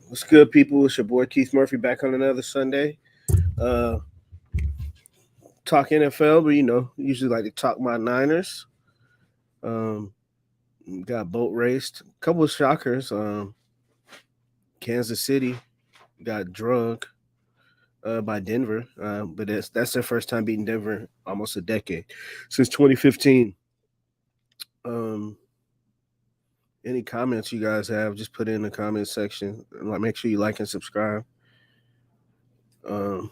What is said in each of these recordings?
What's good, people? It's your boy Keith Murphy back on another Sunday. Uh, talk NFL, but usually like to talk my Niners. Um, got boat raced. A couple of shockers. Kansas City got drugged by Denver, but that's their first time beating Denver almost a decade since 2015. Um, any comments you guys have, just put it in the comment section. Make sure you like and subscribe. Um,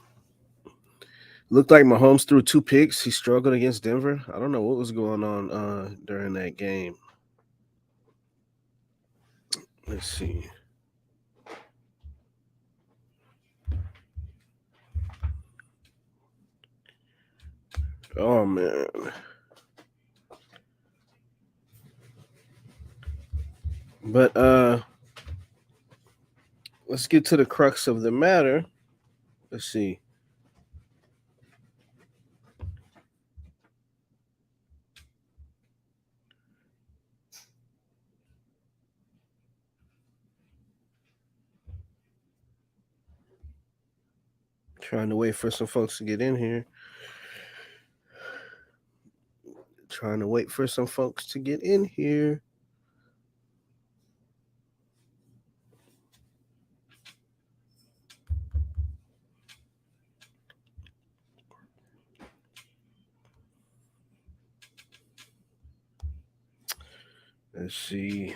Looked like Mahomes threw two picks. He struggled against Denver. I don't know what was going on during that game. Let's see. Oh man. But let's get to the crux of the matter. Let's see. Trying to wait for some folks to get in here. Trying to wait for some folks to get in here. Let's see.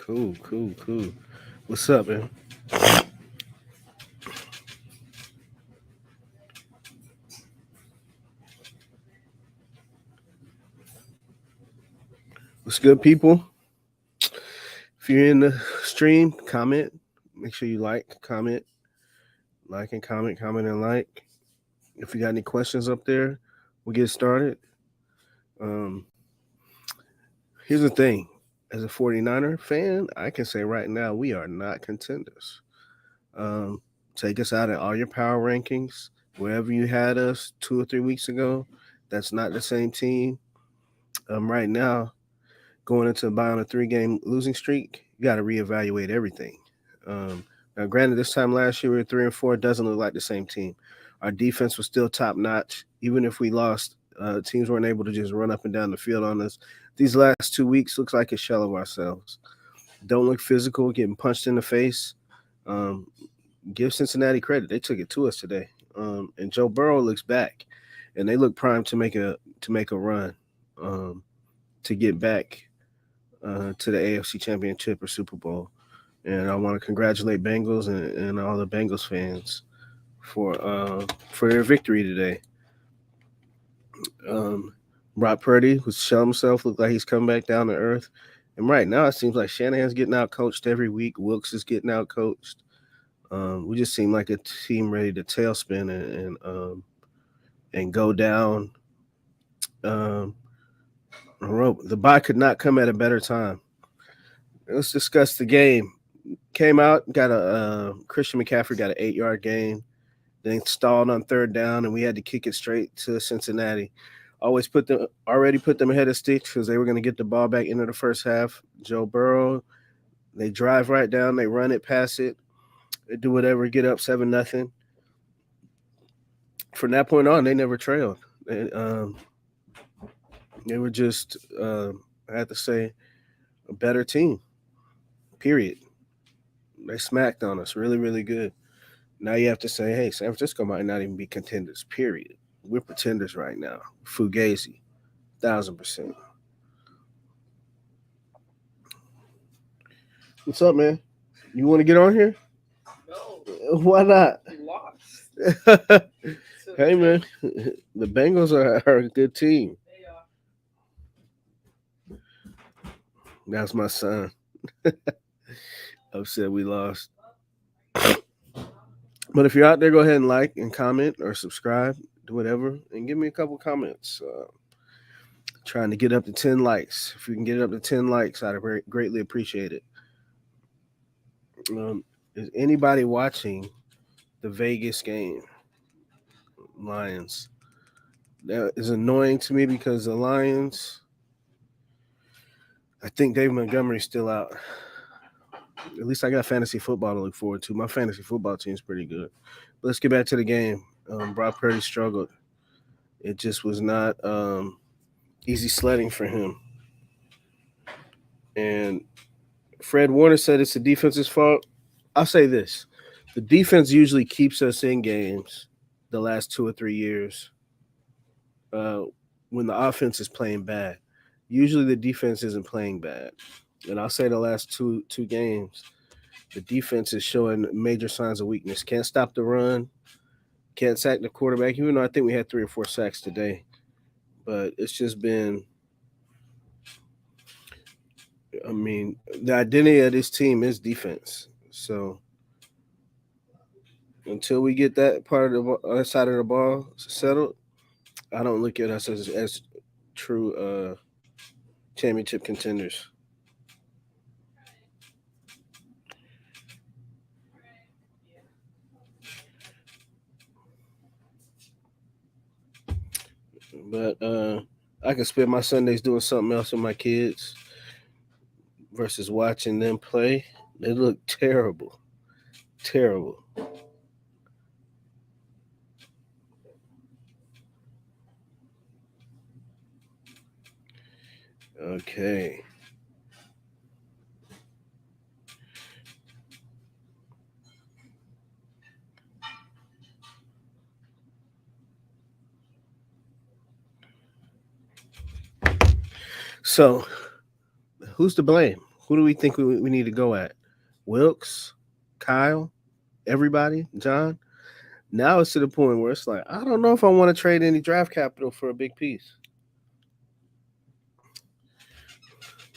Cool. What's up, man? What's good, people? If you're in the stream, comment. Make sure you like and comment and like. If you got any questions up there, we'll get started. Um, Here's the thing. As a 49er fan, I can say right now we are not contenders. Um, Take us out of all your power rankings. Wherever you had us 2 or 3 weeks ago, that's not the same team. Right now, going into about on a 3 game losing streak, you got to reevaluate everything. Um, Now, granted, this time last year we were 3-4. It doesn't look like the same team. Our defense was still top notch, even if we lost. Teams weren't able to just run up and down the field on us. These last 2 weeks looks like a shell of ourselves. Don't look physical, getting punched in the face. Um, Give Cincinnati credit; they took it to us today. And Joe Burrow looks back, and they look primed to make a run um, to get back to the AFC Championship or Super Bowl. And I want to congratulate Bengals and all the Bengals fans for their victory today. Um, Brock Purdy was showing himself, looked like he's come back down to earth. And right now, it seems like Shanahan's getting out coached every week. Wilkes is getting out coached. We just seem like a team ready to tailspin and go down um, a rope. The bye could not come at a better time. Let's discuss the game. Came out, got a Christian McCaffrey got an 8 yard gain, then stalled on third down, and we had to kick it straight to Cincinnati. Already put them ahead of sticks because they were going to get the ball back into the first half. Joe Burrow, they drive right down, they run it, pass it, they do whatever, get up 7-0. From that point on, they never trailed. They were just, I have to say, a better team. Period. They smacked on us really, really good. Now you have to say, hey, San Francisco might not even be contenders. Period. We're pretenders right now. Fugazi, 1,000%. What's up, man? You want to get on here? No. Why not? Lost. Hey, man. The Bengals are a good team. That's my son. Upset we lost. But if you're out there, go ahead and like and comment or subscribe, do whatever, and give me a couple comments. Trying to get up to 10 likes. If we can get up to 10 likes, I'd greatly appreciate it. Is anybody watching the Vegas game? Lions. That is annoying to me because the Lions, I think Dave Montgomery's still out. At least I got fantasy football to look forward to. My fantasy football team's pretty good. But let's get back to the game. Brock Purdy struggled. It just was not easy sledding for him. And Fred Warner said it's the defense's fault. I'll say this. The defense usually keeps us in games the last 2 or 3 years when the offense is playing bad. Usually the defense isn't playing bad. And I'll say the last two games, the defense is showing major signs of weakness. Can't stop the run. Can't sack the quarterback, even though I think we had 3 or 4 sacks today. But it's just been, I mean, the identity of this team is defense. So until we get that part of the other side of the ball settled, I don't look at us as true championship contenders. But I can spend my Sundays doing something else with my kids versus watching them play. They look terrible. Terrible. Okay. So, who's to blame? Who do we think we need to go at? Wilkes, Kyle, everybody, John? Now it's to the point where it's like, I don't know if I want to trade any draft capital for a big piece.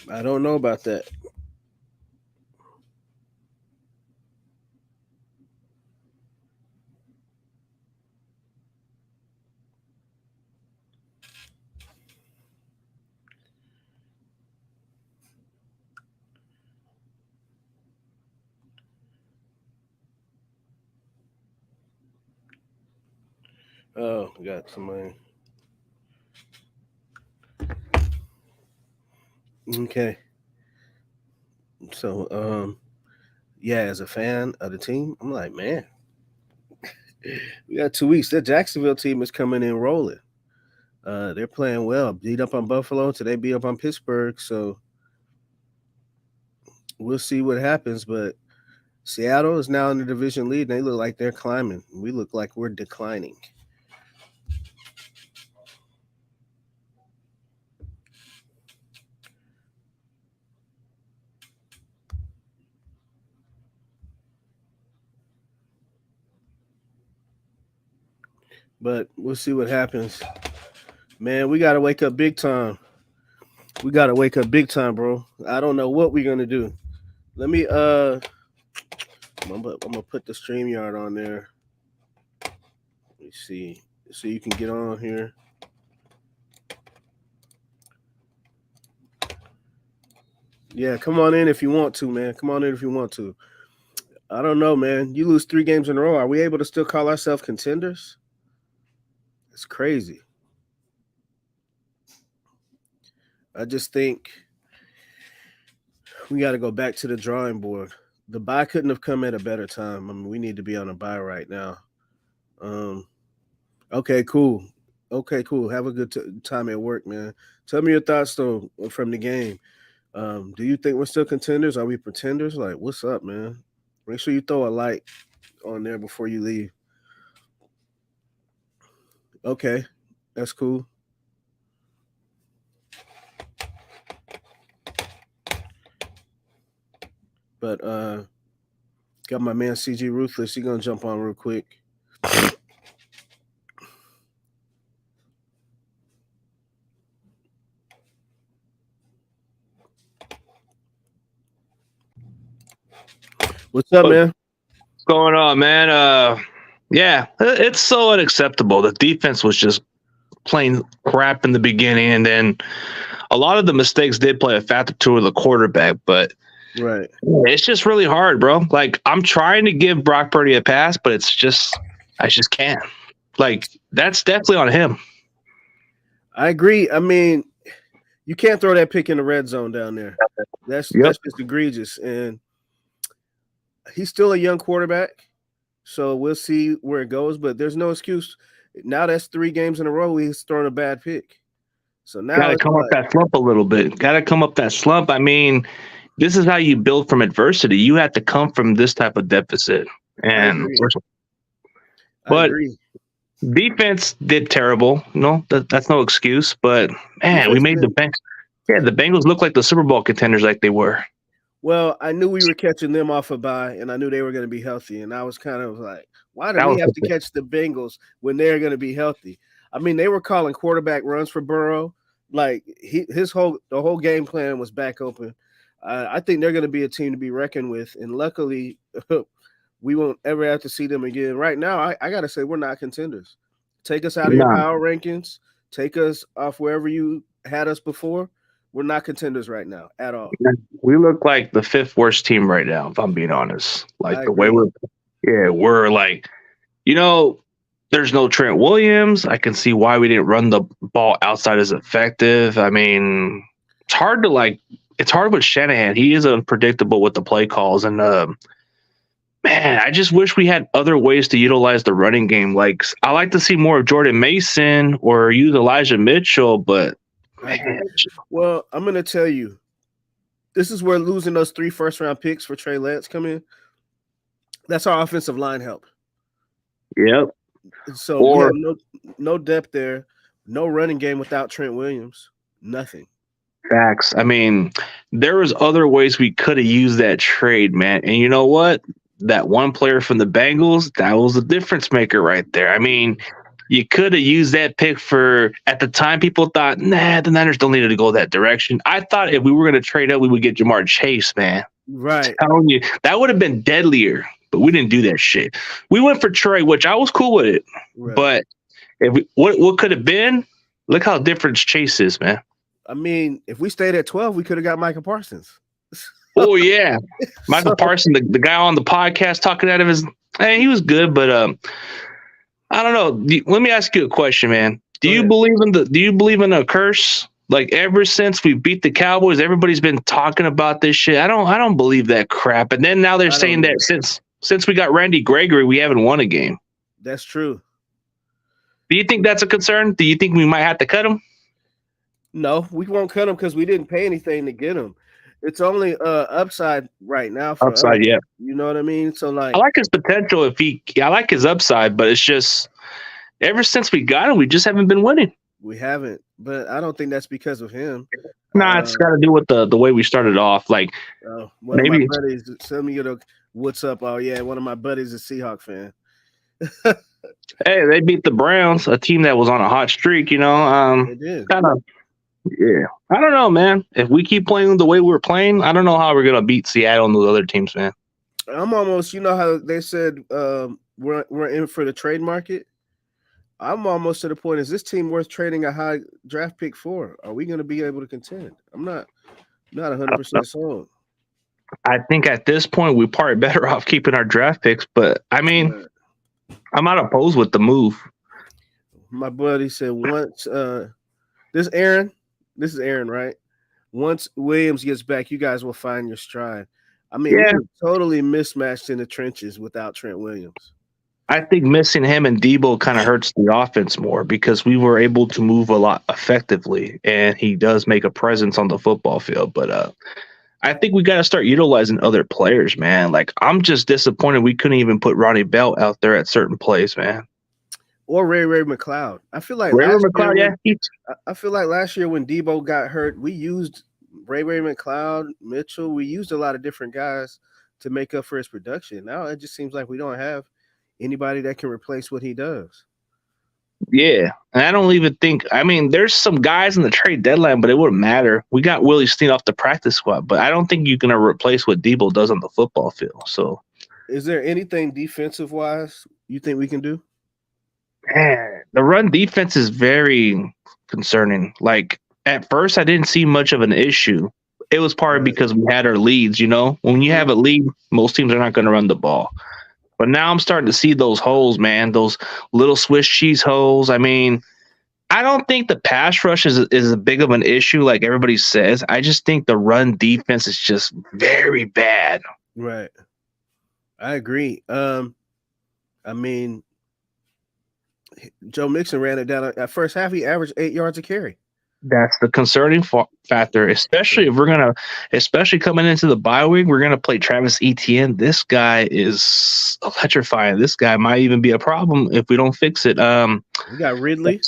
I don't know about that. Oh, got somebody. Okay. So, yeah, as a fan of the team, I'm like, man, we got 2 weeks. That Jacksonville team is coming in rolling. They're playing well. Beat up on Buffalo. Today beat up on Pittsburgh. So we'll see what happens. But Seattle is now in the division lead. And they look like they're climbing. We look like we're declining. But we'll see what happens. Man, we gotta wake up big time. We gotta wake up big time, bro. I don't know what we're gonna do. Let me I'm gonna put the StreamYard on there. Let me see. So you can get on here. Yeah, come on in if you want to, man. Come on in if you want to. I don't know, man. You lose 3 games in a row. Are we able to still call ourselves contenders? It's crazy. I just think we got to go back to the drawing board. The buy couldn't have come at a better time. I mean, we need to be on a buy right now. Um, okay, cool. Okay, cool. Have a good time at work, man. Tell me your thoughts though from the game. Do you think we're still contenders? Are we pretenders? Like, what's up, man? Make sure you throw a like on there before you leave. Okay, that's cool. But got my man CG Ruthless. He gonna jump on real quick. What's up, What's man? going on, man? Yeah, it's so unacceptable. The defense was just plain crap in the beginning, and then a lot of the mistakes did play a factor to the quarterback. But Right. it's just really hard, bro. Like I'm trying to give Brock Purdy a pass, but I just can't. Like that's definitely on him. I agree. I mean, you can't throw that pick in the red zone down there. Yep. That's just egregious. And he's still a young quarterback, so we'll see where it goes. But there's no excuse. Now that's 3 games in a row he's thrown a bad pick. So Got now to it's come up like, that slump a little bit. Got to come up that slump. I mean, this is how you build from adversity. You have to come from this type of deficit, I and agree. I but agree. defense did terrible. No, that's no excuse. But man, we Defense made the did Bengals. Yeah, the Bengals look like the Super Bowl contenders, like they were. well. I knew we were catching them off a bye, and I knew they were going to be healthy. And I was kind of like, why do That we was have the to thing. catch the Bengals when they're going to be healthy? I mean, they were calling quarterback runs for Burrow. Like the whole game plan was back open. I think they're going to be a team to be reckoned with, and luckily, we won't ever have to see them again. Right now, I got to say we're not contenders. Take us out of your Nah, power rankings. Take us off wherever you had us before. We're not contenders right now at all. we look like the fifth worst team right now. If I'm being honest, I like the way agree. we're like, you know, there's no Trent Williams. I can see why we didn't run the ball outside as effective. I mean, it's hard to like. It's hard with Shanahan. He is unpredictable with the play calls, and man, I just wish we had other ways to utilize the running game. Like I like to see more of Jordan Mason or use Elijah Mitchell, but I agree. man, Well, I'm gonna tell you, this is where losing those 3 first-round picks for Trey Lance come in. That's our offensive line help. yep. So we Or have no depth there, no running game without Trent Williams. Nothing. facts. I mean, there was other ways we could have used that trade, man. And you know what? That one player from the Bengals, that was a difference maker right there. I mean, you could have used that pick for at the time people thought, nah, the Niners don't need to go that direction. I thought if we were gonna trade up, we would get Jamar Chase, man. Right. Telling you, that would have been deadlier, but we didn't do that shit. We went for Trey, which I was cool with it. Right. But if we, what could have been, look how different Chase is, man. I mean, if we stayed at 12, we could have got Micah Parsons. Oh yeah, Michael So Parson, the guy on the podcast talking out of his, hey, he was good, but I don't know. Let me ask you a question, man. go ahead. Do you believe in a curse? Like ever since we beat the Cowboys, everybody's been talking about this shit. I don't believe that crap. And then now they're I don't saying that either. since we got Randy Gregory, we haven't won a game. That's true. Do you think that's a concern? Do you think we might have to cut him? No, we won't cut him because we didn't pay anything to get him. It's only upside right now for us. Upside, yeah. You know what I mean? So I like like his potential. I like his upside, but it's just ever since we got him, we just haven't been winning. we haven't, but I don't think that's because of him. Nah, it's got to do with the way we started off. Like One of my maybe, buddies sent me what's up. Oh yeah, one of my buddies is a Seahawk fan. hey, they beat the Browns, a team that was on a hot streak. They did. Kind of. Yeah, I don't know, man. If we keep playing the way we're playing, I don't know how we're gonna beat Seattle and those other teams, man. I'm almost. You know how they said we're in for the trade market. I'm almost to the point. Is this team worth trading a high draft pick for? Are we going to be able to contend? I'm not I, don't know. 100% sold. I think at this point we probably better off keeping our draft picks, but I mean, Right. I'm not opposed with the move. My buddy said once this Aaron, this is Aaron, right? Once Williams gets back, you guys will find your stride. I mean, we Yeah, were totally mismatched in the trenches without Trent Williams. I think missing him and Debo kind of hurts the offense more because we were able to move a lot effectively, and he does make a presence on the football field. But I think we got to start utilizing other players, man. Like I'm just disappointed we couldn't even put Ronnie Bell out there at certain plays, man. Or Ray McLeod. I feel like Ray last year McLeod, yeah, I feel like last year when Debo got hurt, we used Ray McLeod, Mitchell. We used a lot of different guys to make up for his production. Now it just seems like we don't have anybody that can replace what he does. yeah. And I don't even think. I mean, there's some guys in the trade deadline, but it wouldn't matter. We got Willie Steen off the practice squad, but I don't think you can replace what Debo does on the football field. So, is there anything defensive wise you think we can do? man, the run defense is very concerning. Like at first, I didn't see much of an issue. It was partly because we had our leads. When you have a lead, most teams are not going to run the ball. But now I'm starting to see those holes, man. Those little Swiss cheese holes. I mean, I don't think the pass rush is as big of an issue like everybody says. I just think the run defense is just very bad. Right. I agree. I mean, Joe Mixon ran it down at first half. He averaged 8 yards a carry. That's the concerning factor, especially if especially coming into the bye week, we're gonna play Travis Etienne. This guy is electrifying. This guy might even be a problem if we don't fix it. We got Ridley.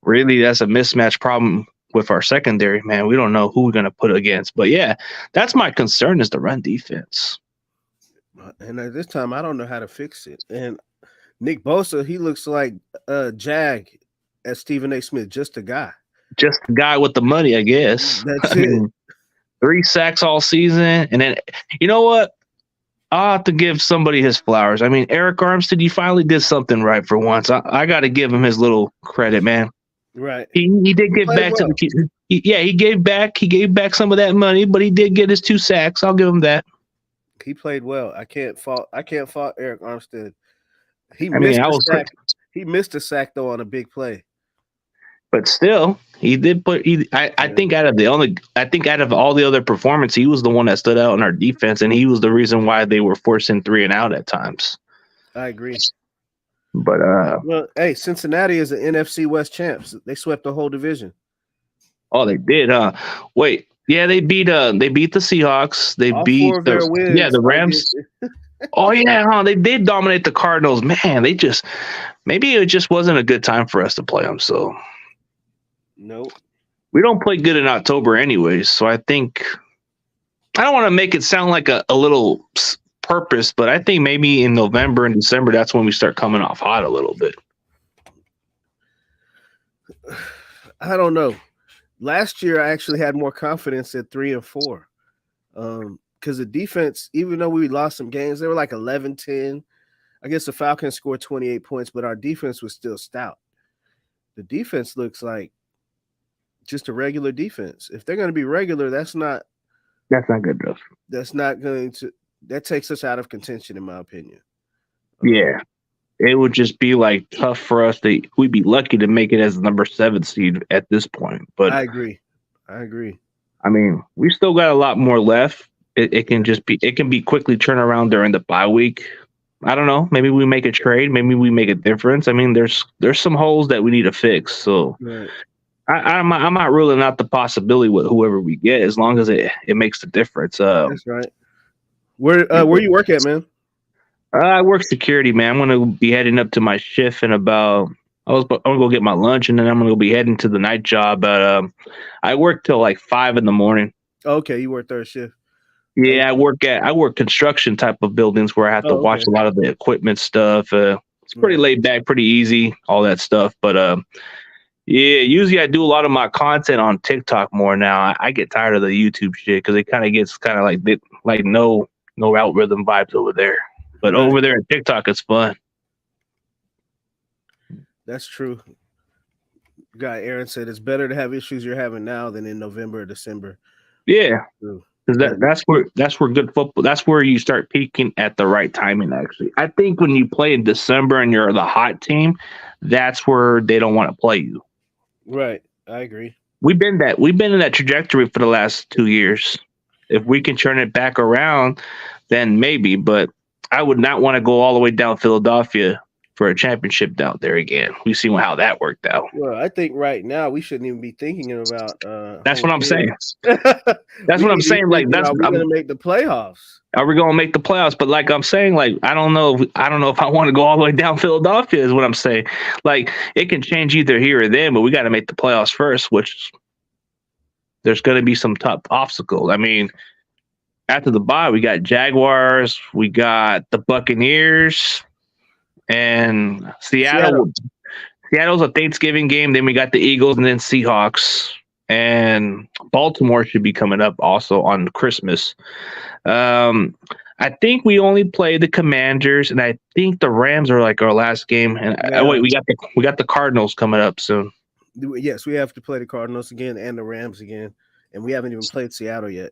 Really, that's a mismatch problem with our secondary, man. We don't know who we're gonna put against, but yeah, that's my concern is the run defense. And at this time, I don't know how to fix it. And Nick Bosa, he looks like Jag as Stephen A. Smith, just a guy. Just a guy with the money, I guess. That's it. 3 sacks all season. And then, you know what? I'll have to give somebody his flowers. I mean, Eric Armstead, he finally did something right for once. I got to give him his little credit, man. Right. He did give back to the he gave back. He gave back some of that money, but he did get his 2 sacks. I'll give him that. He played well. I can't fault Eric Armstead. He missed a sack though on a big play. But still, he did put. I think out of all the other performances, he was the one that stood out in our defense, and he was the reason why they were forcing 3 and out at times. I agree. But well, hey, Cincinnati is the NFC West champs. They swept the whole division. Oh, they did, huh? Wait, yeah, they beat the Seahawks. They beat the Rams. Oh yeah, huh? They did dominate the Cardinals. Man, maybe it just wasn't a good time for us to play them. So. Nope. We don't play good in October anyways, so I think I don't want to make it sound like a little purpose, but I think maybe in November and December, that's when we start coming off hot a little bit. I don't know. Last year, I actually had more confidence at 3 and 4 because the defense, even though we lost some games, they were like 11-10. I guess the Falcons scored 28 points, but our defense was still stout. The defense looks like just a regular defense. If they're going to be regular, that's not good enough. That takes us out of contention, in my opinion. Yeah. It would just be like tough for us we'd be lucky to make it as the number 7 seed at this point. But I agree. I mean, we still got a lot more left. It can be quickly turned around during the bye week. I don't know. Maybe we make a trade. Maybe we make a difference. I mean, there's some holes that we need to fix. So right. I'm not ruling out the possibility with whoever we get as long as it makes the difference. That's right. Where you work at, man? I work security, man. I'm gonna be heading up to my shift in about. I'm gonna go get my lunch and then I'm gonna be heading to the night job. But I work till like 5 a.m. Okay, you work third shift. Yeah, I work construction type of buildings where I have to watch a lot of the equipment stuff. It's pretty laid back, pretty easy, all that stuff. But yeah, usually I do a lot of my content on TikTok more now. I get tired of the YouTube shit because it kind of gets like no algorithm vibes over there. But over there at TikTok, it's fun. That's true. Guy Aaron said it's better to have issues you're having now than in November or December. Yeah, because that's where good football. That's where you start peaking at the right timing. Actually, I think when you play in December and you're the hot team, that's where they don't want to play you. Right, I agree. We've been in that trajectory for the last 2 years. If we can turn it back around, then maybe. But I would not want to go all the way down Philadelphia for a championship down there again. We've seen how that worked out. Well, I think right now we shouldn't even be thinking about That's home what I'm field. saying. That's We what I'm need to be saying. Like thinking, are we going to make the playoffs? are we going to make the playoffs? But like I'm saying, like I don't know. I don't know if I want to go all the way down Philadelphia. Is what I'm saying. Like it can change either here or there, but we got to make the playoffs first. Which there's going to be some tough obstacles. I mean, after the bye, we got Jaguars, we got the Buccaneers, and Seattle. Seattle. Seattle's a Thanksgiving game. Then we got the Eagles and then Seahawks. And Baltimore should be coming up also on Christmas. I think we only play the Commanders, and I think the Rams are like our last game. And Yeah. wait, we got the Cardinals coming up soon. Yes, we have to play the Cardinals again and the Rams again, and we haven't even played Seattle yet.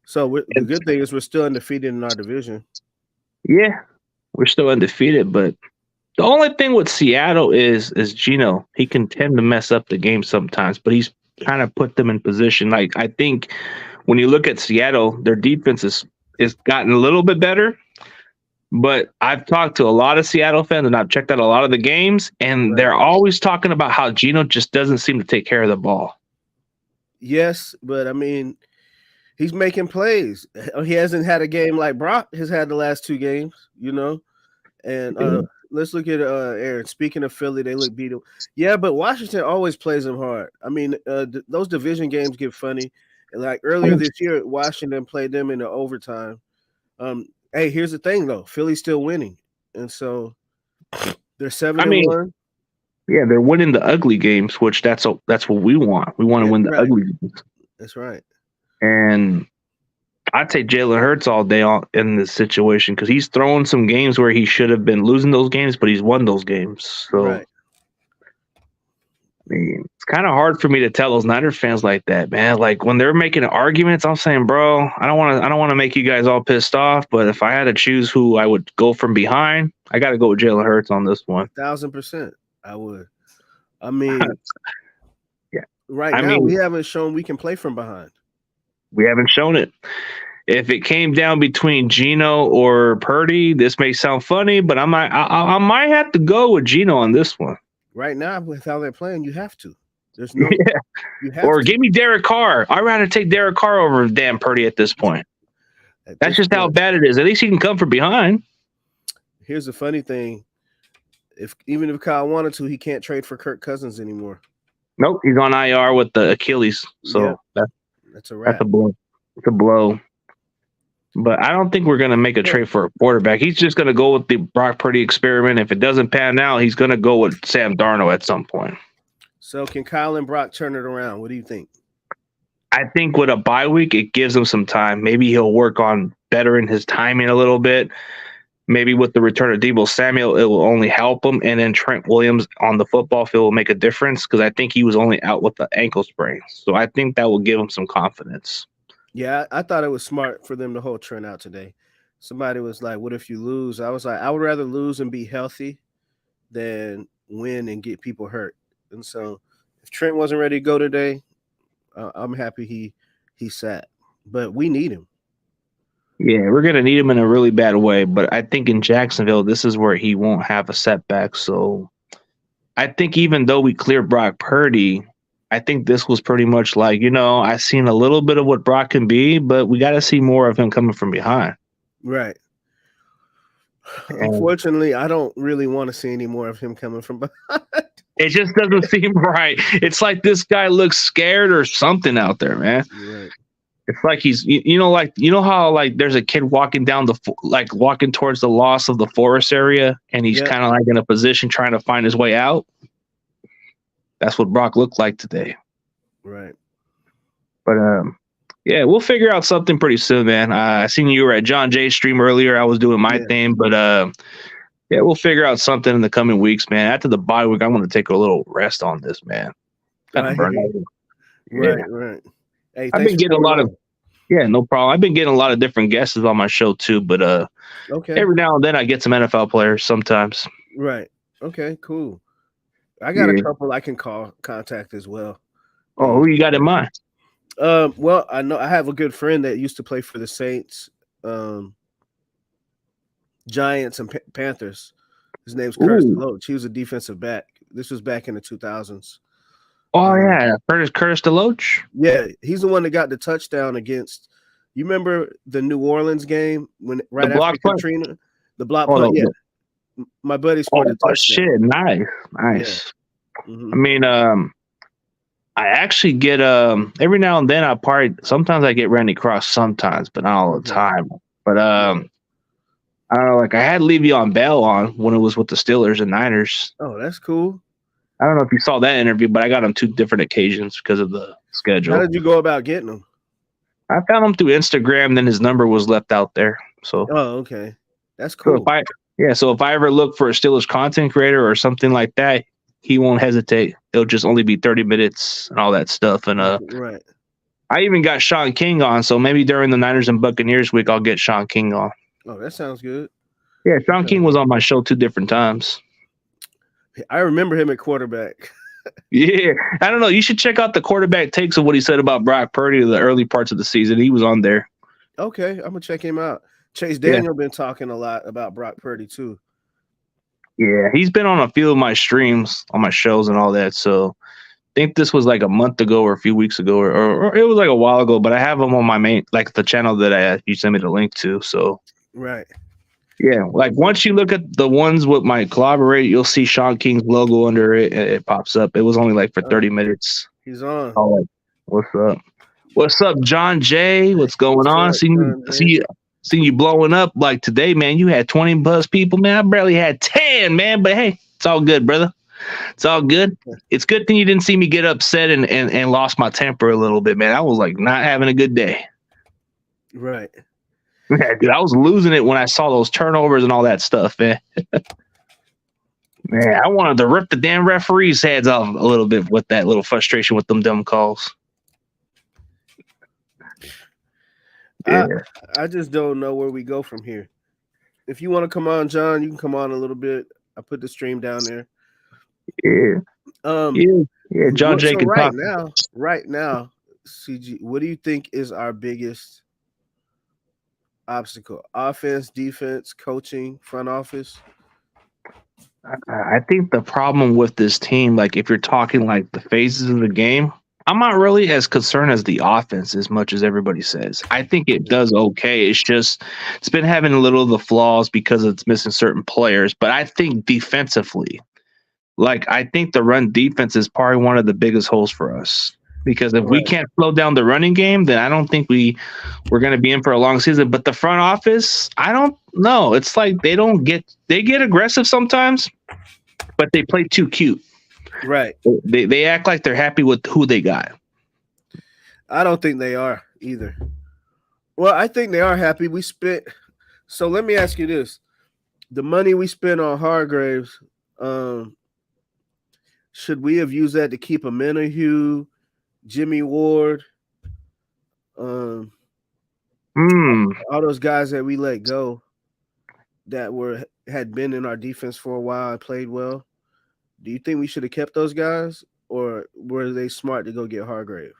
So the good thing is we're still undefeated in our division. Yeah, we're still undefeated, but the only thing with Seattle is Gino. He can tend to mess up the game sometimes, but he's kind of put them in position. Like I think when you look at Seattle, their defense is gotten a little bit better. But I've talked to a lot of Seattle fans and I've checked out a lot of the games, and Right. they're always talking about how Gino just doesn't seem to take care of the ball. Yes, but I mean, he's making plays. He hasn't had a game like Brock has had the last 2 games, And let's look at Aaron. Speaking of Philly, they look beat up. Yeah, but Washington always plays them hard. I mean, those division games get funny. Like earlier this year, Washington played them in the overtime. Hey, here's the thing though: Philly's still winning, and so they're 7-1. Yeah, they're winning the ugly games, which that's what we want. We want to win the ugly games. That's right. And I'd take Jalen Hurts all day in this situation because he's throwing some games where he should have been losing those games, but he's won those games. So, right. I mean, it's kind of hard for me to tell those Niner fans like that, man. Like when they're making arguments, I'm saying, bro, I don't want to make you guys all pissed off, but if I had to choose who I would go from behind, I got to go with Jalen Hurts on this one. 1,000%, I would. I mean, yeah. Right now, we haven't shown we can play from behind. We haven't shown it. If it came down between Gino or Purdy, this may sound funny, but I might have to go with Gino on this one. Right now, with how they're playing, you have to. There's no. You have or to. give me Derek Carr. I'd rather take Derek Carr over Dan Purdy at this point. That's just how bad it is. At least he can come from behind. Here's the funny thing: even if Kyle wanted to, he can't trade for Kirk Cousins anymore. Nope, he's on IR with the Achilles. So that's a wrap. That's a blow. It's a blow. But I don't think we're going to make a trade for a quarterback. He's just going to go with the Brock Purdy experiment. If it doesn't pan out, he's going to go with Sam Darnold at some point. So can Kyle and Brock turn it around? What do you think? I think with a bye week, it gives him some time. Maybe he'll work on bettering his timing a little bit. Maybe with the return of Deebo Samuel, it will only help him. And then Trent Williams on the football field will make a difference because I think he was only out with the ankle sprain. So I think that will give him some confidence. Yeah, I thought it was smart for them to hold Trent out today. Somebody was like, what if you lose? I was like, I would rather lose and be healthy than win and get people hurt. And so if Trent wasn't ready to go today, I'm happy he sat. But we need him. Yeah, we're going to need him in a really bad way. But I think in Jacksonville, this is where he won't have a setback. So I think even though we cleared Brock Purdy, I think this was pretty much like, I've seen a little bit of what Brock can be, but we got to see more of him coming from behind. Right. Unfortunately, I don't really want to see any more of him coming from behind. It just doesn't seem right. It's like this guy looks scared or something out there, man. Right. It's like he's, how there's a kid walking down walking towards the loss of the forest area, and he's kind of like in a position trying to find his way out. That's what Brock looked like today. Right. But, yeah, we'll figure out something pretty soon, man. I seen you were at John Jay's stream earlier. I was doing my thing, but, yeah, we'll figure out something in the coming weeks, man. After the bye week, I'm going to take a little rest on this, man. Kind of burn out. Right. Hey, I've been getting a lot of, no problem. I've been getting a lot of different guests on my show too, but every now and then I get some NFL players sometimes. Right. Okay, cool. I got a couple I can contact as well. Oh, who you got in mind? Well, I know I have a good friend that used to play for the Saints. Giants and Panthers. His name's Curtis Ooh. Deloach. He was a defensive back. This was back in the 2000s. Oh Um, yeah, Curtis Deloach. yeah, he's the one that got the touchdown against. You remember the New Orleans game when The right after block play. Katrina, the block Oh punt. no. Yeah, No. my buddy scored Oh, a touchdown. shit. Nice. Yeah. Nice. Hmm. I mean, I actually get every now and then sometimes I get Randy Cross sometimes, but not all the Okay. time. But Yeah. I don't know, like I had Le'Veon Bell on when it was with the Steelers and Niners. Oh, that's cool. I don't know if you saw that interview, but I got him 2 different occasions because of the How schedule. did you go about getting him? I found him through Instagram, then his number was left out there. So, Oh, okay. That's so if cool. I ever look for a Steelers content creator or something like that, he won't hesitate. It'll just only be 30 minutes and all that stuff. And Right. I even got Sean King on, so maybe during the Niners and Buccaneers week I'll get Sean King on. Oh, that sounds good. Yeah, Sean Okay. King was on my show 2 different times. I remember him at quarterback. Yeah, I don't know. You should check out the quarterback takes of what he said about Brock Purdy in the early parts of the season. He was on there. Okay, I'm gonna check him out. Chase Yeah. Daniel been talking a lot about Brock Purdy too. Yeah, he's been on a few of my streams, on my shows and all that. So I think this was like a month ago or a few weeks ago, or it was like a while ago. But I have him on my main, like the channel that you sent me the link to. So Right. yeah, like once you look at the ones with my collaborate, you'll see Sean King's logo under it. It pops up. It was only like for 30 minutes. He's on. Oh, like, what's up? What's up, John Jay? What's going on? What's up, John Jay? Seeing you blowing up like today, man. You had 20 plus people, man. I barely had 10, man. But hey, it's all good, brother. It's all good. It's good thing you didn't see me get upset and lost my temper a little bit, man. I was like not having a good day. Right. Yeah, dude, I was losing it when I saw those turnovers and all that stuff, man. Man, I wanted to rip the damn referees' heads off a little bit with that little frustration with them dumb calls. Yeah. I just don't know where we go from here. If you want to come on, John, you can come on a little bit. I put the stream down there. Yeah. John Jay can talk. Right now, CG, what do you think is our biggest obstacle? Offense, defense, coaching, front office? I think the problem with this team, like if you're talking like the phases of the game, I'm not really as concerned as the offense as much as everybody says. I think it does okay. It's been having a little of the flaws because it's missing certain players. But I think defensively, I think the run defense is probably one of the biggest holes for us. Because if we can't slow down the running game, then I don't think we're going to be in for a long season. But the front office, I don't know. It's like they get aggressive sometimes, but they play too cute. Right. They act like they're happy with who they got. I don't think they are either. Well, I think they are happy. So let me ask you this. The money we spent on Hargraves, should we have used that to keep a Menahue, Jimmy Ward, all those guys that we let go that had been in our defense for a while and played well? Do you think we should have kept those guys, or were they smart to go get Hargrave?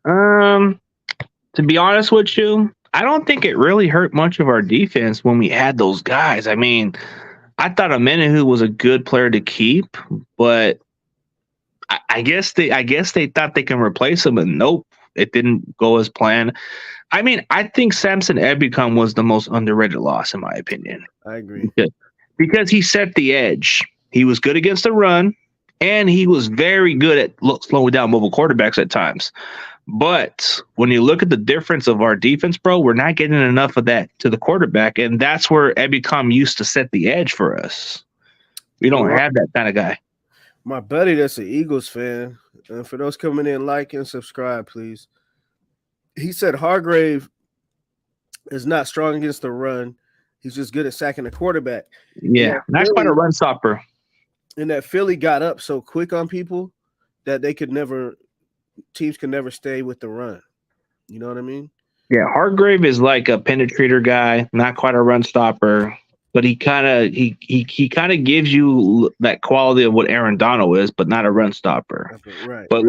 To be honest with you, I don't think it really hurt much of our defense when we had those guys. I mean, I thought Amenahu was a good player to keep, but I guess they thought they can replace him, and nope, it didn't go as planned. I mean, I think Samson Ebukam was the most underrated loss, in my opinion. I agree. Because he set the edge. He was good against the run, and he was very good at slowing down mobile quarterbacks at times. But when you look at the difference of our defense, bro, we're not getting enough of that to the quarterback, and that's where Ebukam used to set the edge for us. We don't have that kind of guy. My buddy that's an Eagles fan, and for those coming in, like and subscribe, please. He said Hargrave is not strong against the run. He's just good at sacking the quarterback. Yeah, not quite a run stopper. And that Philly got up so quick on people that teams could never stay with the run. You know what I mean? Yeah, Hargrave is like a penetrator guy, not quite a run stopper, but he kind of gives you that quality of what Aaron Donald is, but not a run stopper. Right. But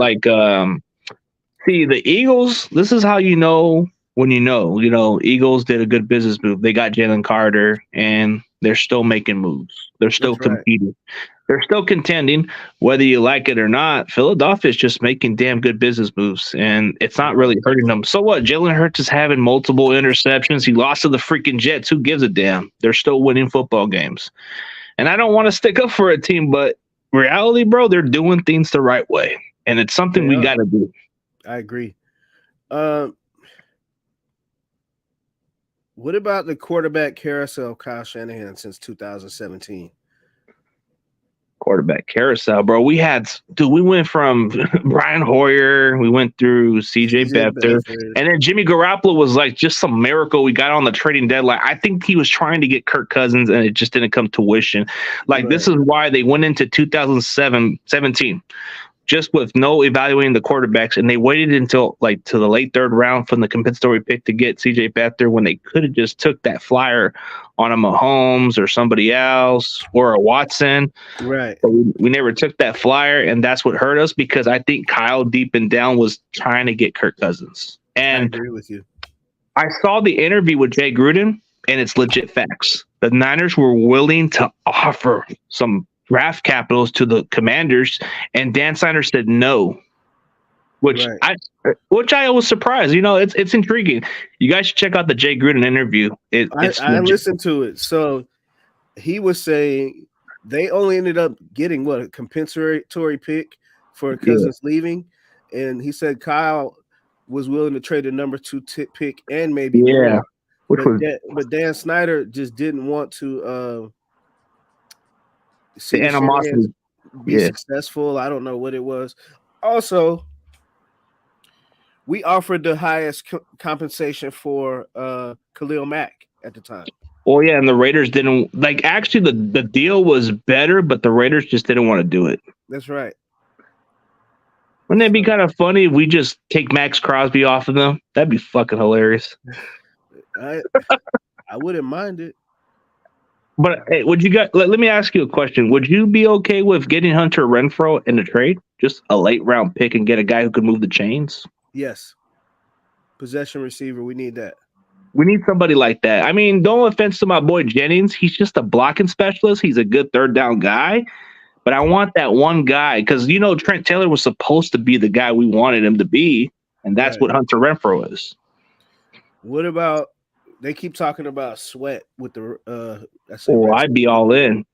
see, the Eagles, this is how you know when Eagles did a good business move. They got Jalen Carter, and they're still making moves. They're still That's right. competing. They're still contending, whether you like it or not. Philadelphia's just making damn good business moves, and it's not Right. really hurting them. So what? Jalen Hurts is having multiple interceptions. He lost to the freaking Jets. Who gives a damn? They're still winning football games. And I don't want to stick up for a team, but reality, bro, they're doing things the right way, and it's something They we are. got to do. I agree. Um, what about the quarterback carousel, Kyle Shanahan, since 2017? Quarterback carousel, bro. We went from Brian Hoyer, we went through CJ CJ Beathard, Beathard. and then Jimmy Garoppolo was like just some miracle we got on the trading deadline. I think he was trying to get Kirk Cousins, and it just didn't come to fruition. Like, this Right. is why they went into 2017 just with no evaluating the quarterbacks, and they waited until like to the late third round from the compensatory pick to get CJ Beathard when they could have just took that flyer on a Mahomes or somebody else or a Watson. Right. But we never took that flyer, and that's what hurt us because I think Kyle deep and down was trying to get Kirk Cousins. I And agree with you. I saw the interview with Jay Gruden, and it's legit facts. The Niners were willing to offer some draft capitals to the Commanders, and Dan Snyder said no, which Right. I was surprised. It's intriguing. You guys should check out the Jay Gruden interview. It's I legit. listened to it. So he was saying they only ended up getting a compensatory pick for Yeah, Cousins leaving, and he said Kyle was willing to trade the number 2 pick and maybe yeah, more, which was but Dan Snyder just didn't want to see the the Shanahan's animosity. be Yeah. successful. I don't know what it was. Also, we offered the highest compensation for Khalil Mack at the time. Well, yeah, and the Raiders didn't like. Actually, the deal was better, but the Raiders just didn't want to do it. That's right. Wouldn't that be So kind of funny if we just take Max Crosby off of them? That'd be fucking hilarious. I I wouldn't mind it. But hey, would you guys? Let me ask you a question. Would you be okay with getting Hunter Renfro in the trade, just a late round pick, and get a guy who could move the chains? Yes. Possession receiver, we need that. We need somebody like that. I mean, no offense to my boy Jennings, he's just a blocking specialist. He's a good third down guy. But I want that one guy because Trent Taylor was supposed to be the guy we wanted him to be, and that's Right. what Hunter Renfro is. What about they keep talking about Sweat with the I'd be all in.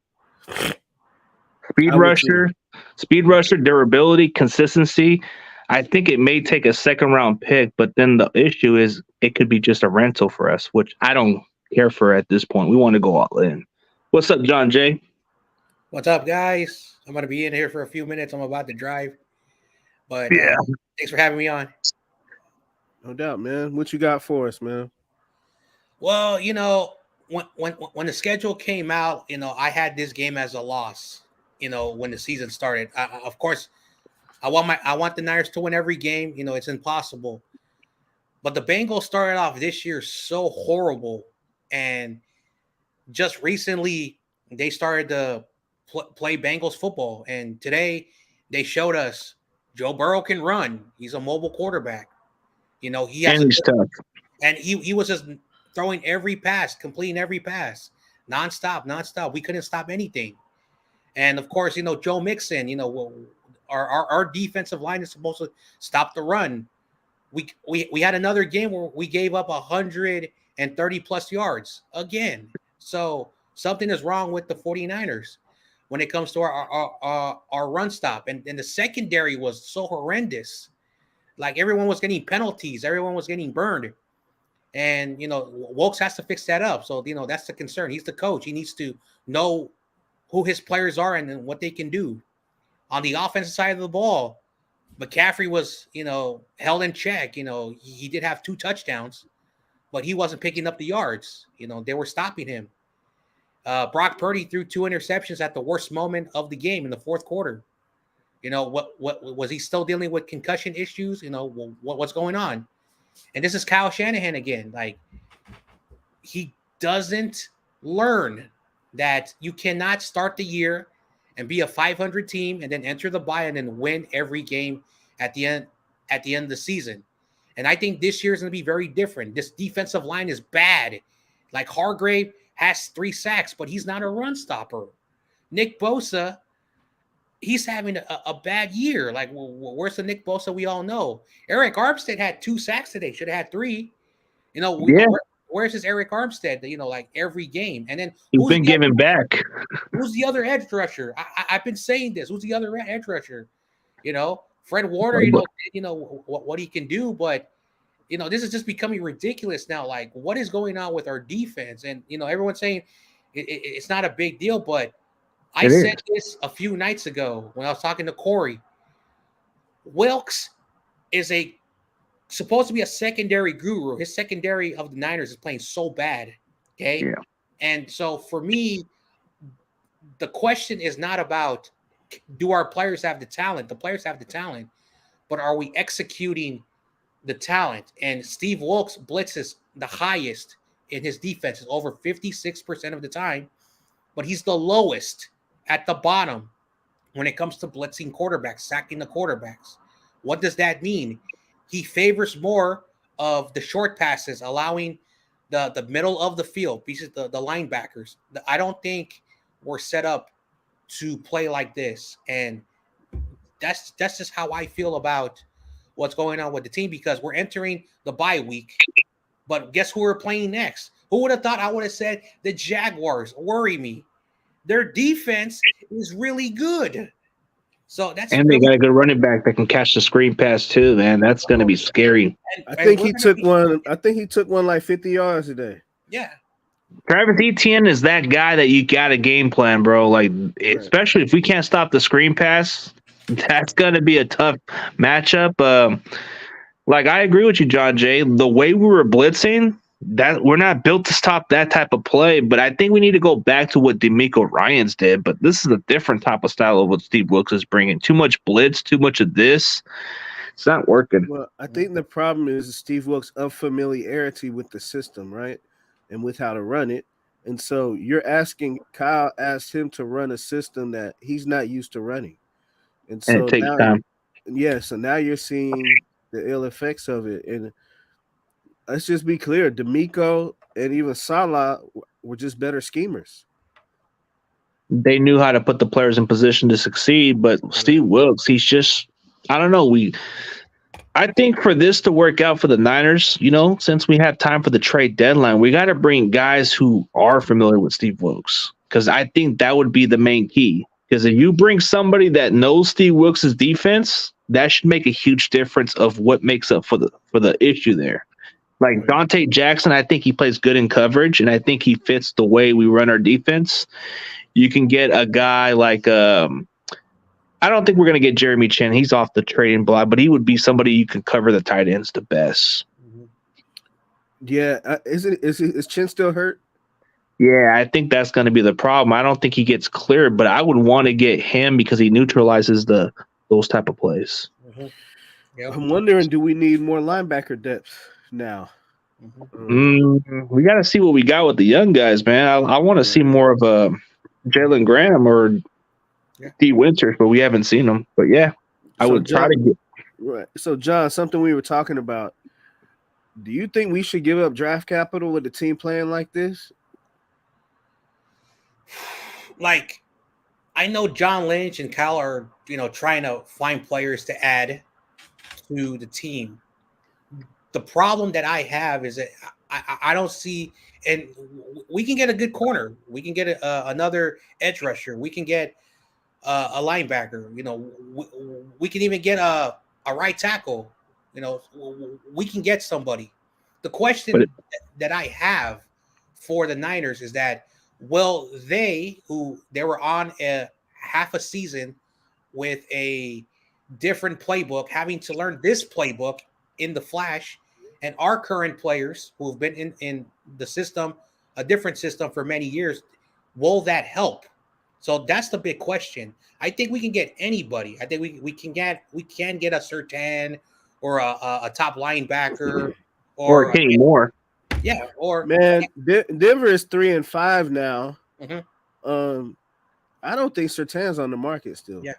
Speed rusher, durability, consistency. I think it may take a second round pick, but then the issue is it could be just a rental for us, which I don't care for at this point. We want to go all in. What's up, John Jay? What's up, guys? I'm going to be in here for a few minutes. I'm about to drive. But Yeah. Thanks for having me on. No doubt, man. What you got for us, man? Well, when the schedule came out, I had this game as a loss. When the season started, of course, I want the Niners to win every game. It's impossible. But the Bengals started off this year so horrible, and just recently they started to play Bengals football, and today they showed us Joe Burrow can run. He's a mobile quarterback. He has And he's tough. and he was just throwing every pass, completing every pass, nonstop. We couldn't stop anything. And of course, Joe Mixon, our defensive line is supposed to stop the run. We had another game where we gave up 130 plus yards again. So something is wrong with the 49ers when it comes to our run stop. And the secondary was so horrendous. Like, everyone was getting penalties. Everyone was getting burned. And, Wilkes has to fix that up. So, that's the concern. He's the coach. He needs to know who his players are and what they can do. On the offensive side of the ball, McCaffrey was, held in check. He did have 2 touchdowns, but he wasn't picking up the yards. They were stopping him. Brock Purdy threw 2 interceptions at the worst moment of the game in the fourth quarter. What was he still dealing with concussion issues? What's going on? And this is Kyle Shanahan again. Like, he doesn't learn that you cannot start the year and be a 500 team and then enter the bye and then win every game at the end of the season. And I think this year is going to be very different. This defensive line is bad. Like Hargrave has 3 sacks, but he's not a run stopper. Nick Bosa, he's having a bad year. Like, where's the Nick Bosa we all know? Eric Armstead had 2 sacks today. Should have had 3. Where's this Eric Armstead? Like every game. And then he's been giving back. Who's the other edge rusher? I've been saying this. Who's the other edge rusher? Fred Warner. What he can do, but this is just becoming ridiculous now. Like, what is going on with our defense? And everyone's saying it's not a big deal, but I said this a few nights ago when I was talking to Corey. Wilkes is supposed to be a secondary guru. His secondary of the Niners is playing so bad. Okay. Yeah. And so for me, the question is not about do our players have the talent? The players have the talent, but are we executing the talent? And Steve Wilkes blitzes the highest in his defense, over 56% of the time, but he's the lowest at the bottom when it comes to blitzing quarterbacks, sacking the quarterbacks. What does that mean? He favors more of the short passes, allowing the middle of the field, pieces the linebackers. I don't think we're set up to play like this. And that's just how I feel about what's going on with the team, because we're entering the bye week. But guess who we're playing next? Who would have thought I would have said the Jaguars worry me? Their defense is really good. So and they got a good running back that can catch the screen pass too, man. That's going to be scary. I think he took one like 50 yards today. Yeah. Travis Etienne is that guy that you got a game plan, bro. Like, especially if we can't stop the screen pass, that's going to be a tough matchup. Like, I agree with you, John Jay. The way we were blitzing, that we're not built to stop that type of play, but I think we need to go back to what D'Amico Ryans did. But this is a different type of style of what Steve Wilkes is bringing. Too much blitz, too much of this. It's not working. Well, I think the problem is Steve Wilkes' unfamiliarity with the system, right? And with how to run it. And so Kyle asked him to run a system that he's not used to running. And so it takes time. So now you're seeing the ill effects of it. And let's just be clear, D'Amico and even Salah were just better schemers. They knew how to put the players in position to succeed, but Steve Wilkes, he's just, I don't know. I think for this to work out for the Niners, since we have time for the trade deadline, we got to bring guys who are familiar with Steve Wilkes, because I think that would be the main key. Because if you bring somebody that knows Steve Wilkes' defense, that should make a huge difference of what makes up for the issue there. Like Dante Jackson, I think he plays good in coverage, and I think he fits the way we run our defense. You can get a guy like I don't think we're going to get Jeremy Chin. He's off the trading block, but he would be somebody you can cover the tight ends the best. Yeah, is Chin still hurt? Yeah, I think that's going to be the problem. I don't think he gets cleared, but I would want to get him because he neutralizes those type of plays. Mm-hmm. Yep. I'm wondering, do we need more linebacker depth now? We got to see what we got with the young guys, man. I want to see more of a Jalen Graham or D. Winters, but we haven't seen them. But yeah, I would try to get. Right. So, John, something we were talking about. Do you think we should give up draft capital with the team playing like this? Like, I know John Lynch and Kyle are, trying to find players to add to the team. The problem that I have is that I don't see, and we can get a good corner. We can get another edge rusher. We can get a linebacker. We can even get a right tackle. We can get somebody. The question that I have for the Niners is that will they were on a half a season with a different playbook, having to learn this playbook in the flash, and our current players who have been in the system, a different system for many years, will that help? So that's the big question. I think we can get anybody. I think we can get a Surtain or a top linebacker or Kenny Moore. Yeah, or man, Denver is 3-5 now. Mm-hmm. I don't think Surtain's on the market still. Yeah.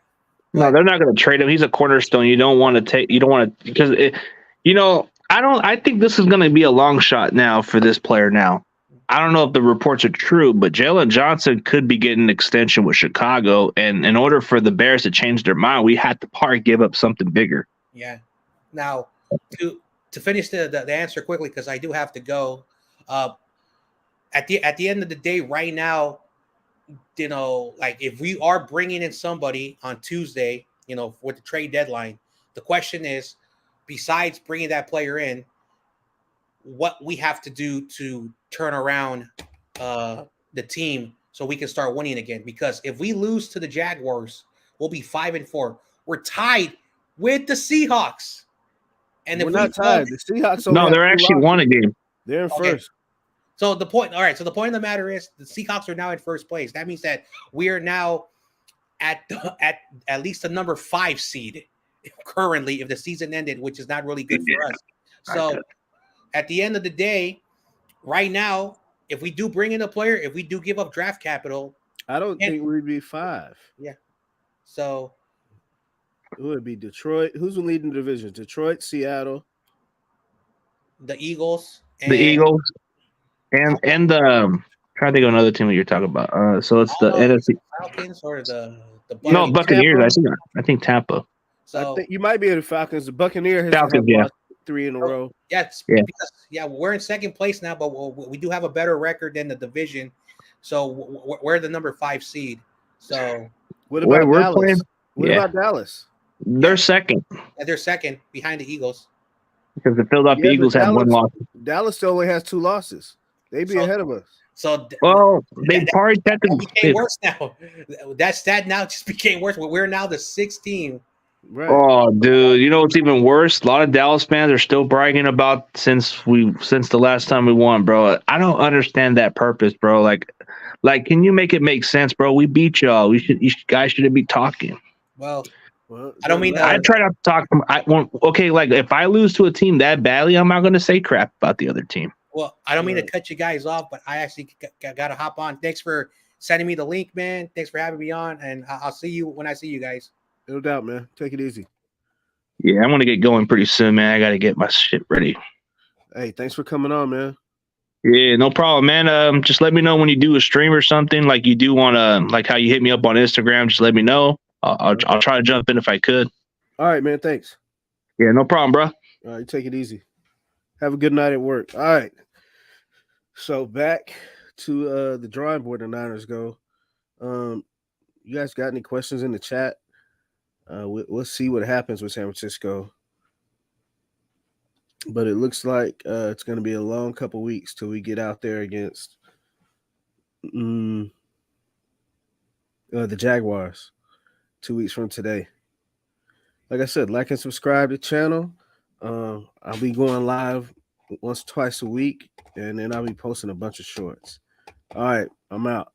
No, they're not going to trade him. He's a cornerstone. You don't want to take. You don't want to because I think this is going to be a long shot now for this player now. I don't know if the reports are true, but Jalen Johnson could be getting an extension with Chicago. And in order for the Bears to change their mind, we had to probably give up something bigger. Yeah. Now, to finish the answer quickly, because I do have to go. At the end of the day, right now, like if we are bringing in somebody on Tuesday, with the trade deadline, the question is, besides bringing that player in, what we have to do to turn around the team so we can start winning again. Because if we lose to the Jaguars, we'll be 5-4. We're tied with the Seahawks. And we're not tied. The Seahawks only no, they're actually won a game. They're in first. So the point of the matter is the Seahawks are now in first place. That means that we are now at least the number 5 seed currently if the season ended, which is not really good for us. So at the end of the day, right now, if we do bring in a player, if we do give up draft capital, I don't think we'd be 5. Yeah. So it would be Detroit. Who's leading the division? Detroit, Seattle, the Eagles, and the trying to think of another team that you're talking about. So it's the NFC Falcons or the Buccaneers. Tampa. I think Tampa. So I think you might be the Falcons. The Buccaneers have lost 3 in a row. Because, we're in second place now, but we do have a better record than the division. So we're the number 5 seed. So what about Dallas? What about Dallas? They're second. Yeah, they're second behind the Eagles. Because the Philadelphia Eagles have 1 loss. Dallas only has 2 losses. They'd be ahead of us. So they probably became worse now. That stat now just became worse. We're now the 6th team. Right. Oh, dude, you know what's even worse? A lot of Dallas fans are still bragging about since the last time we won, bro. I don't understand that purpose, bro. Like, can you make it make sense, bro? We beat y'all. You guys shouldn't be talking. Well, I don't mean. I try not to talk. Like if I lose to a team that badly, I'm not going to say crap about the other team. Well, I don't mean to cut you guys off, but I actually got to hop on. Thanks for sending me the link, man. Thanks for having me on, and I'll see you when I see you guys. No doubt, man. Take it easy. Yeah, I'm going to get going pretty soon, man. I got to get my shit ready. Hey, thanks for coming on, man. Yeah, no problem, man. Just let me know when you do a stream or something. Like you do want to, like how you hit me up on Instagram. Just let me know. I'll try to jump in if I could. All right, man. Thanks. Yeah, no problem, bro. All right, take it easy. Have a good night at work. All right. So back to the drawing board the Niners go. You guys got any questions in the chat? We'll see what happens with San Francisco. But it looks like it's going to be a long couple weeks till we get out there against the Jaguars 2 weeks from today. Like I said, like and subscribe to the channel. I'll be going live once, twice a week, and then I'll be posting a bunch of shorts. All right, I'm out.